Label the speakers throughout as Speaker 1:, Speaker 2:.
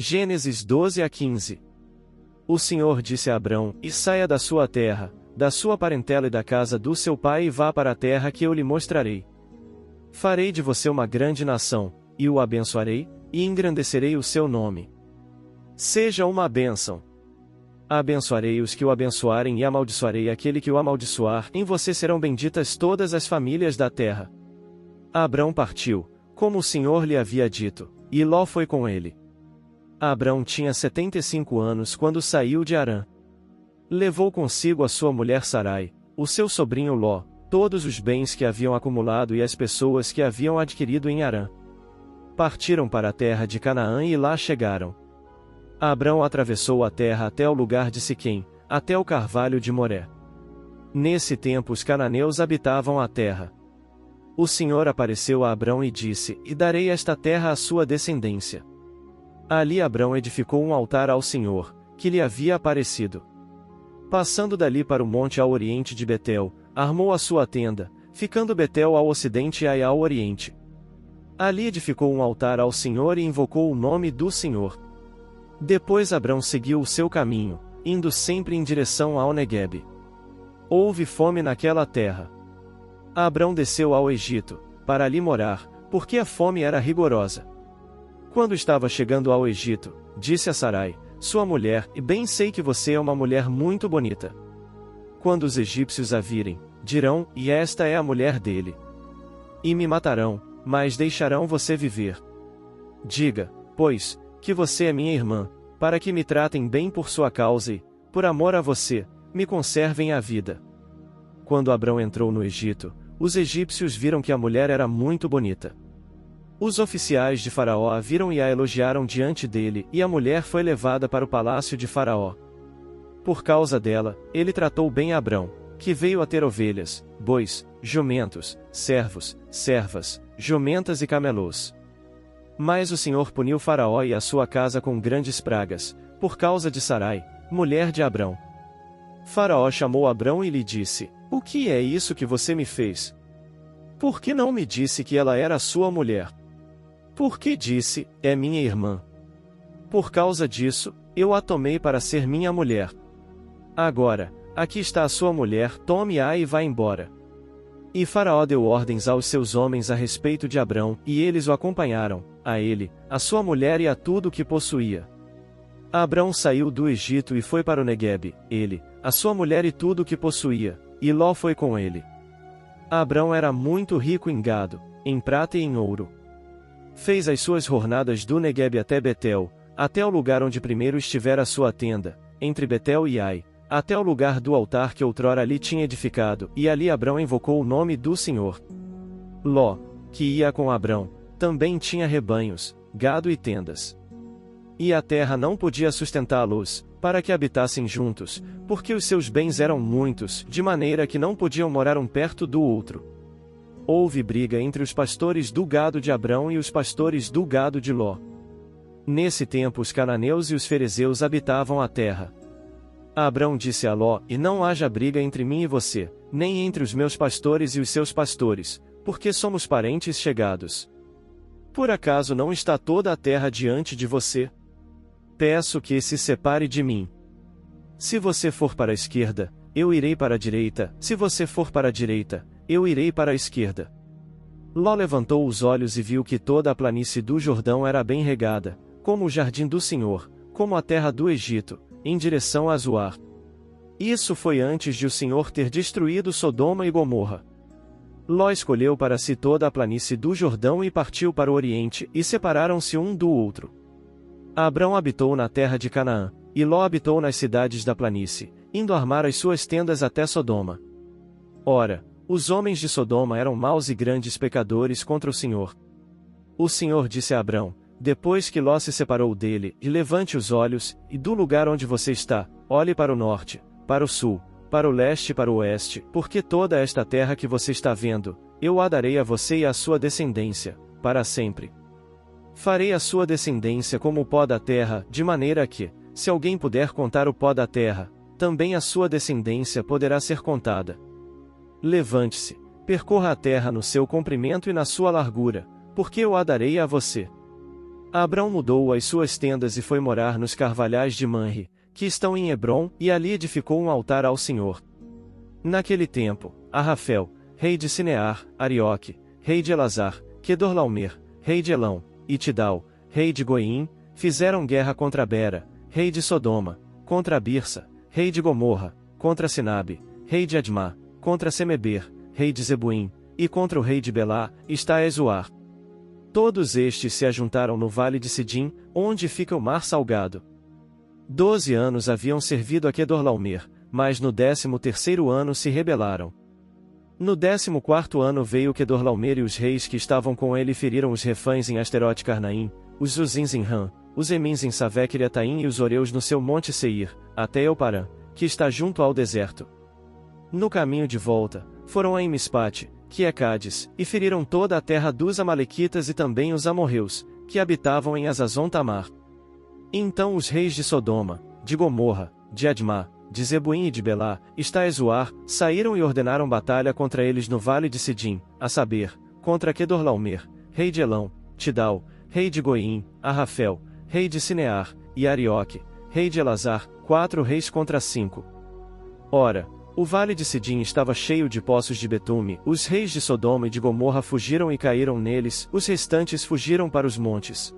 Speaker 1: Gênesis 12-15. O Senhor disse a Abrão: E saia da sua terra, da sua parentela e da casa do seu pai e vá para a terra que eu lhe mostrarei. Farei de você uma grande nação, e o abençoarei, e engrandecerei o seu nome. Seja uma bênção. Abençoarei os que o abençoarem e amaldiçoarei aquele que o amaldiçoar, em você serão benditas todas as famílias da terra. Abrão partiu, como o Senhor lhe havia dito, e Ló foi com ele. Abrão tinha 75 anos quando saiu de Harã. Levou consigo a sua mulher Sarai, o seu sobrinho Ló, todos os bens que haviam acumulado e as pessoas que haviam adquirido em Harã. Partiram para a terra de Canaã e lá chegaram. Abrão atravessou a terra até o lugar de Siquém, até o carvalho de Moré. Nesse tempo os cananeus habitavam a terra. O Senhor apareceu a Abrão e disse: E darei esta terra à sua descendência. Ali Abrão edificou um altar ao Senhor, que lhe havia aparecido. Passando dali para o monte ao oriente de Betel, armou a sua tenda, ficando Betel ao ocidente e Ai ao oriente. Ali edificou um altar ao Senhor e invocou o nome do Senhor. Depois Abrão seguiu o seu caminho, indo sempre em direção ao Neguebe. Houve fome naquela terra. Abrão desceu ao Egito, para ali morar, porque a fome era rigorosa. Quando estava chegando ao Egito, disse a Sarai, sua mulher: E bem sei que você é uma mulher muito bonita. Quando os egípcios a virem, dirão: E esta é a mulher dele. E me matarão, mas deixarão você viver. Diga, pois, que você é minha irmã, para que me tratem bem por sua causa e, por amor a você, me conservem a vida. Quando Abrão entrou no Egito, os egípcios viram que a mulher era muito bonita. Os oficiais de Faraó a viram e a elogiaram diante dele, e a mulher foi levada para o palácio de Faraó. Por causa dela, ele tratou bem Abrão, que veio a ter ovelhas, bois, jumentos, servos, servas, jumentas e camelôs. Mas o Senhor puniu Faraó e a sua casa com grandes pragas, por causa de Sarai, mulher de Abrão. Faraó chamou Abrão e lhe disse: O que é isso que você me fez? Por que não me disse que ela era sua mulher? Por que disse: É minha irmã? Por causa disso, eu a tomei para ser minha mulher. Agora, aqui está a sua mulher, tome-a e vá embora. E Faraó deu ordens aos seus homens a respeito de Abrão, e eles o acompanharam, a ele, a sua mulher e a tudo o que possuía. Abrão saiu do Egito e foi para o Neguebe, ele, a sua mulher e tudo o que possuía, e Ló foi com ele. Abrão era muito rico em gado, em prata e em ouro. Fez as suas jornadas do Neguebe até Betel, até o lugar onde primeiro estivera a sua tenda, entre Betel e Ai, até o lugar do altar que outrora ali tinha edificado, e ali Abrão invocou o nome do Senhor. Ló, que ia com Abrão, também tinha rebanhos, gado e tendas. E a terra não podia sustentá-los, para que habitassem juntos, porque os seus bens eram muitos, de maneira que não podiam morar um perto do outro. Houve briga entre os pastores do gado de Abrão e os pastores do gado de Ló. Nesse tempo os cananeus e os ferezeus habitavam a terra. Abrão disse a Ló: E não haja briga entre mim e você, nem entre os meus pastores e os seus pastores, porque somos parentes chegados. Por acaso não está toda a terra diante de você? Peço que se separe de mim. Se você for para a esquerda, eu irei para a direita, se você for para a direita, eu irei para a esquerda. Ló levantou os olhos e viu que toda a planície do Jordão era bem regada, como o jardim do Senhor, como a terra do Egito, em direção a Zoar. Isso foi antes de o Senhor ter destruído Sodoma e Gomorra. Ló escolheu para si toda a planície do Jordão e partiu para o oriente, e separaram-se um do outro. Abrão habitou na terra de Canaã, e Ló habitou nas cidades da planície, indo armar as suas tendas até Sodoma. Ora, os homens de Sodoma eram maus e grandes pecadores contra o Senhor. O Senhor disse a Abrão, depois que Ló se separou dele: E levante os olhos, e do lugar onde você está, olhe para o norte, para o sul, para o leste e para o oeste, porque toda esta terra que você está vendo, eu a darei a você e à sua descendência, para sempre. Farei a sua descendência como o pó da terra, de maneira que, se alguém puder contar o pó da terra, também a sua descendência poderá ser contada. Levante-se, percorra a terra no seu comprimento e na sua largura, porque eu a darei a você. Abrão mudou as suas tendas e foi morar nos carvalhais de Manre, que estão em Hebrom, e ali edificou um altar ao Senhor. Naquele tempo, Arrafel, rei de Sinear, Arioque, rei de Elazar, Quedorlaomer, rei de Elão, e Tidal, rei de Goim, fizeram guerra contra Bera, rei de Sodoma, contra Birsa, rei de Gomorra, contra Sinabe, rei de Admá, contra Semeber, rei de Zebuim, e contra o rei de Belá, Estaezoar. Todos estes se ajuntaram no vale de Sidim, onde fica o mar salgado. 12 anos haviam servido a Quedorlaomer, mas no 13º ano se rebelaram. No 14º ano veio Quedorlaomer e os reis que estavam com ele feriram os refães em Asterote Carnaim, os Zuzins em Ram, os Emins em Savec-Iriataim e os Oreus no seu monte Seir, até Elparã, que está junto ao deserto. No caminho de volta, foram a Mispate, que é Cádiz, e feriram toda a terra dos Amalequitas e também os amorreus, que habitavam em Azazon Tamar. Então os reis de Sodoma, de Gomorra, de Admá, de Zebuim e de Belá, Estaezoar, saíram e ordenaram batalha contra eles no vale de Sidim, a saber, contra Quedorlaomer, rei de Elão, Tidal, rei de Goim, Arrafel, rei de Sinear, e Arioque, rei de Elazar, 4 reis contra 5. Ora, o vale de Sidim estava cheio de poços de betume, os reis de Sodoma e de Gomorra fugiram e caíram neles, os restantes fugiram para os montes.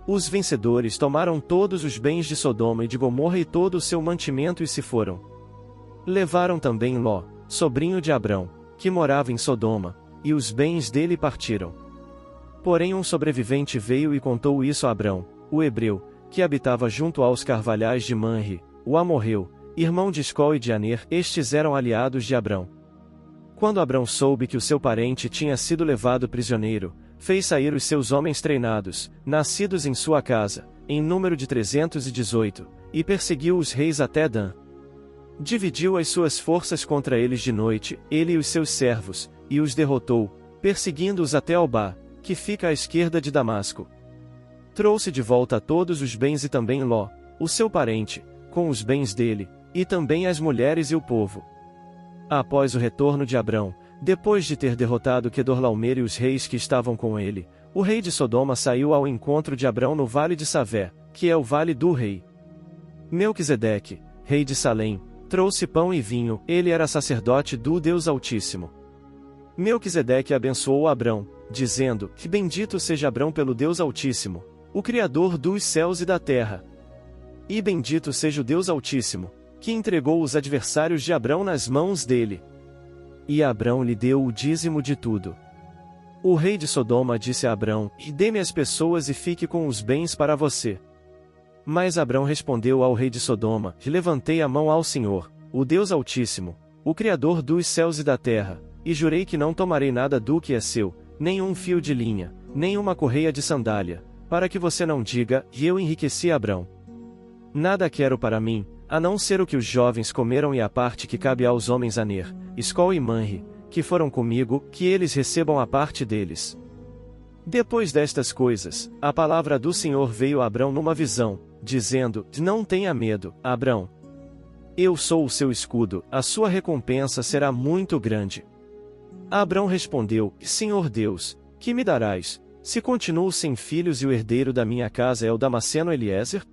Speaker 1: Os vencedores tomaram todos os bens de Sodoma e de Gomorra e todo o seu mantimento e se foram. Levaram também Ló, sobrinho de Abrão, que morava em Sodoma, e os bens dele partiram. Porém um sobrevivente veio e contou isso a Abrão, o hebreu, que habitava junto aos carvalhais de Manre, o amorreu, irmão de Escol e de Aner, estes eram aliados de Abrão. Quando Abrão soube que o seu parente tinha sido levado prisioneiro, fez sair os seus homens treinados, nascidos em sua casa, em número de 318, e perseguiu os reis até Dan. Dividiu as suas forças contra eles de noite, ele e os seus servos, e os derrotou, perseguindo-os até Albá, que fica à esquerda de Damasco. Trouxe de volta todos os bens e também Ló, o seu parente, com os bens dele, e também as mulheres e o povo. Após o retorno de Abrão, depois de ter derrotado Quedorlaomer e os reis que estavam com ele, o rei de Sodoma saiu ao encontro de Abrão no vale de Savé, que é o vale do rei. Melquisedeque, rei de Salém, trouxe pão e vinho, ele era sacerdote do Deus Altíssimo. Melquisedeque abençoou Abrão, dizendo, que bendito seja Abrão pelo Deus Altíssimo, o Criador dos céus e da terra. E bendito seja o Deus Altíssimo, que entregou os adversários de Abrão nas mãos dele. E Abrão lhe deu o dízimo de tudo. O rei de Sodoma disse a Abrão, dê-me as pessoas e fique com os bens para você. Mas Abrão respondeu ao rei de Sodoma, levantei a mão ao Senhor, o Deus Altíssimo, o Criador dos céus e da terra, e jurei que não tomarei nada do que é seu, nem um fio de linha, nem uma correia de sandália, para que você não diga, e eu enriqueci Abrão. Nada quero para mim, a não ser o que os jovens comeram e a parte que cabe aos homens Aner, Escol e Manre, que foram comigo, que eles recebam a parte deles. Depois destas coisas, a palavra do Senhor veio a Abrão numa visão, dizendo, não tenha medo, Abrão. Eu sou o seu escudo, a sua recompensa será muito grande. Abrão respondeu, Senhor Deus, que me darás, se continuo sem filhos e o herdeiro da minha casa é o Damasceno Eliezer?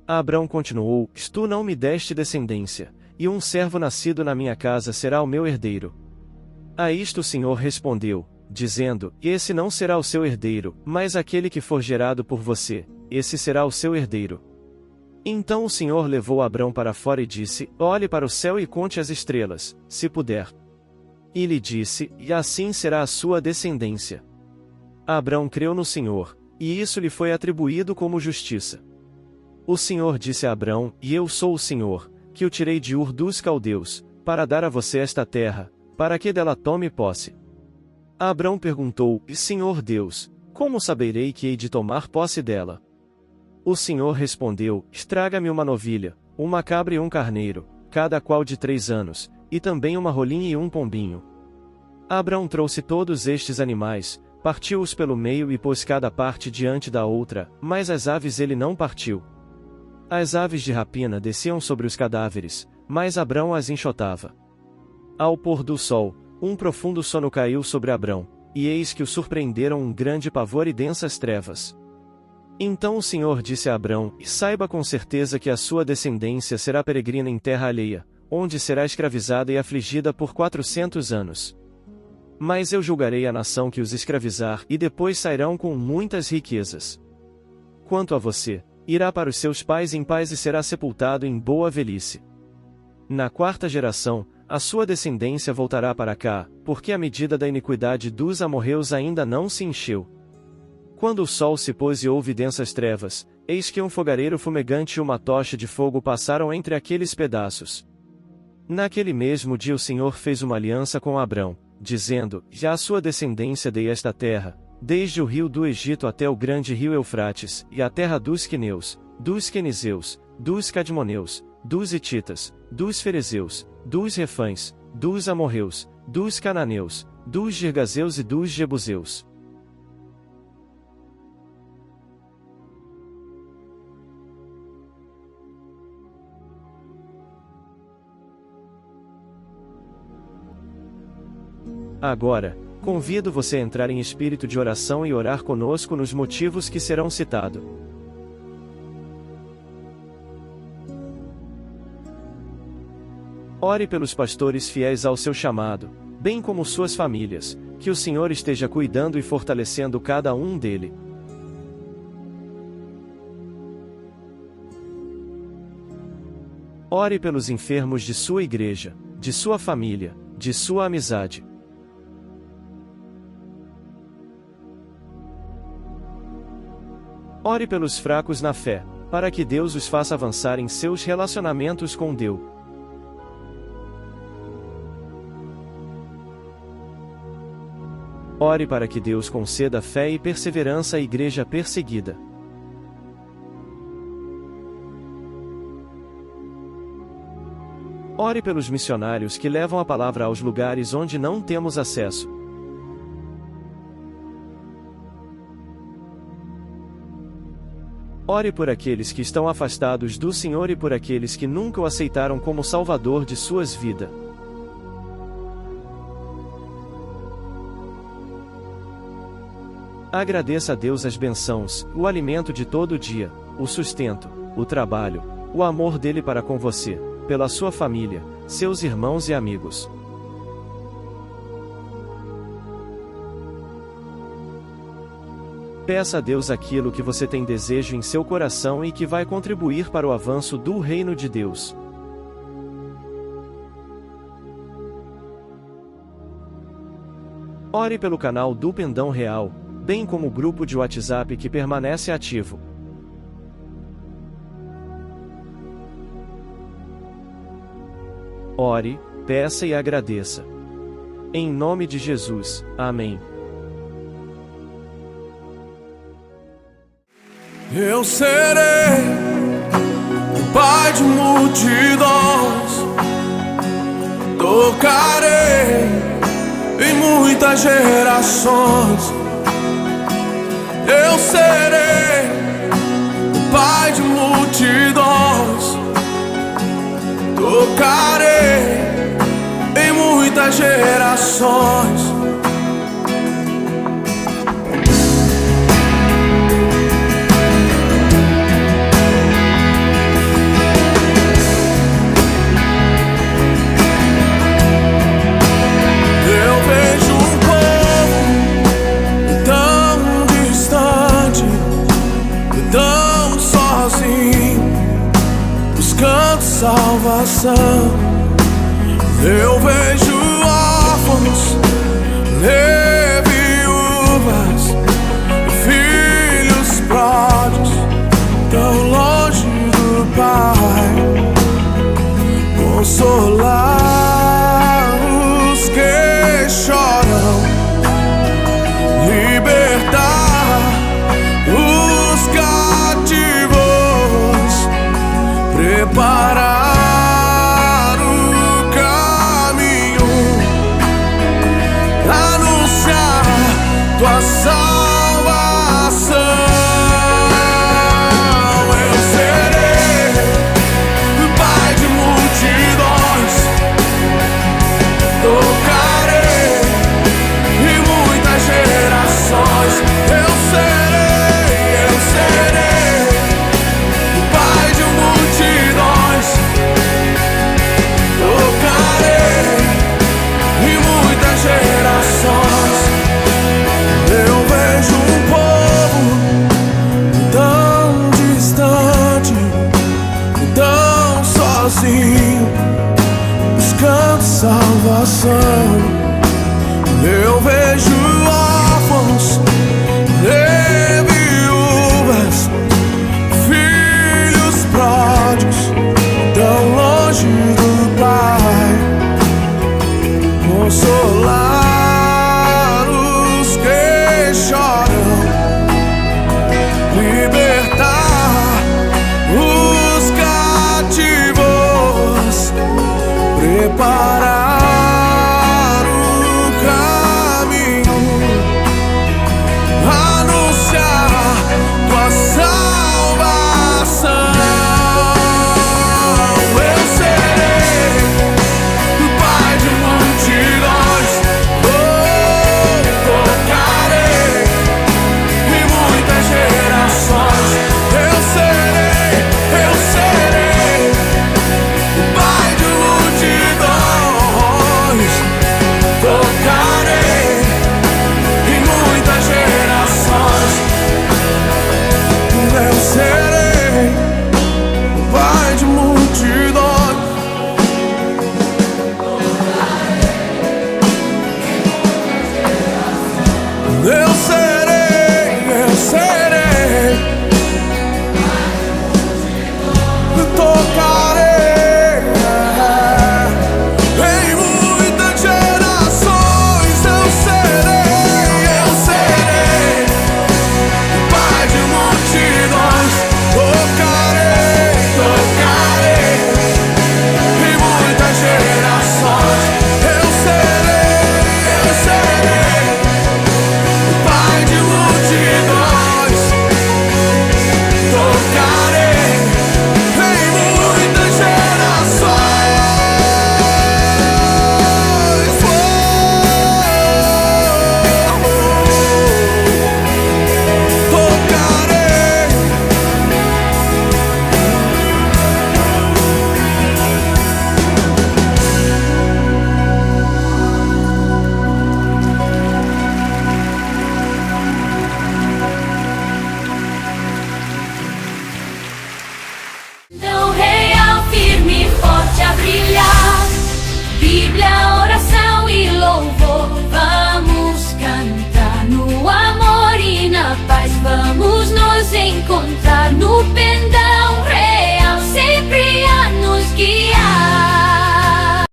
Speaker 1: Abrão continuou, tu não me deste descendência, e um servo nascido na minha casa será o meu herdeiro. A isto o Senhor respondeu, dizendo, esse não será o seu herdeiro, mas aquele que for gerado por você, esse será o seu herdeiro. Então o Senhor levou Abrão para fora e disse, olhe para o céu e conte as estrelas, se puder. E lhe disse, e assim será a sua descendência. Abrão creu no Senhor, e isso lhe foi atribuído como justiça. O Senhor disse a Abrão, e eu sou o Senhor, que o tirei de Ur dos Caldeus, para dar a você esta terra, para que dela tome posse. Abrão perguntou, Senhor Deus, como saberei que hei de tomar posse dela? O Senhor respondeu, traga-me uma novilha, uma cabra e um carneiro, cada qual de 3 anos, e também uma rolinha e um pombinho. Abrão trouxe todos estes animais, partiu-os pelo meio e pôs cada parte diante da outra, mas as aves ele não partiu. As aves de rapina desciam sobre os cadáveres, mas Abrão as enxotava. Ao pôr do sol, um profundo sono caiu sobre Abrão, e eis que o surpreenderam um grande pavor e densas trevas. Então o Senhor disse a Abrão: E saiba com certeza que a sua descendência será peregrina em terra alheia, onde será escravizada e afligida por 400 anos. Mas eu julgarei a nação que os escravizar, e depois sairão com muitas riquezas. Quanto a você, irá para os seus pais em paz e será sepultado em boa velhice. Na quarta geração, a sua descendência voltará para cá, porque a medida da iniquidade dos amorreus ainda não se encheu. Quando o sol se pôs e houve densas trevas, eis que um fogareiro fumegante e uma tocha de fogo passaram entre aqueles pedaços. Naquele mesmo dia o Senhor fez uma aliança com Abrão, dizendo: Já à sua descendência dei esta terra, desde o rio do Egito até o grande rio Eufrates, e a terra dos queneus, dos quenizeus, dos cadmoneus, dos hititas, dos ferezeus, dos refães, dos amorreus, dos cananeus, dos girgazeus e dos jebuseus. Agora, convido você a entrar em espírito de oração e orar conosco nos motivos que serão citados. Ore pelos pastores fiéis ao seu chamado, bem como suas famílias, que o Senhor esteja cuidando e fortalecendo cada um dele. Ore pelos enfermos de sua igreja, de sua família, de sua amizade. Ore pelos fracos na fé, para que Deus os faça avançar em seus relacionamentos com Deus. Ore para que Deus conceda fé e perseverança à igreja perseguida. Ore pelos missionários que levam a palavra aos lugares onde não temos acesso. Ore por aqueles que estão afastados do Senhor e por aqueles que nunca o aceitaram como Salvador de suas vidas. Agradeça a Deus as bênçãos, o alimento de todo dia, o sustento, o trabalho, o amor dele para com você, pela sua família, seus irmãos e amigos. Peça a Deus aquilo que você tem desejo em seu coração e que vai contribuir para o avanço do reino de Deus. Ore pelo canal do Pendão Real, bem como o grupo de WhatsApp que permanece ativo. Ore, peça e agradeça. Em nome de Jesus, amém.
Speaker 2: Eu serei o pai de multidões, tocarei em muitas gerações. Eu serei o pai de multidões, tocarei em muitas gerações. Salvação, eu vejo órfãos, viúvas, filhos pródigos, tão longe do Pai, consolar os que choram, libertar os cativos, preparar tua salvação. Eu serei o pai de multidões, tocarei em muitas gerações. Eu serei preparar o caminho, anunciar tua salvação. Eu serei pai de multidões, tocarei em muitas gerações. Eu serei pai de multidões, tocarei em muitas gerações. Eu serei pai de multidões. Eu serei, tocarei em muitas gerações. Eu serei pai de multidões, tocarei em muitas gerações. Eu serei pai de multidões, tocarei em muitas gerações. Tocarei.
Speaker 3: Então real, firme e forte a brilhar. Bíblia, oração e louvor. Vamos cantar no amor e na paz. Vamos nos encontrar no pendão.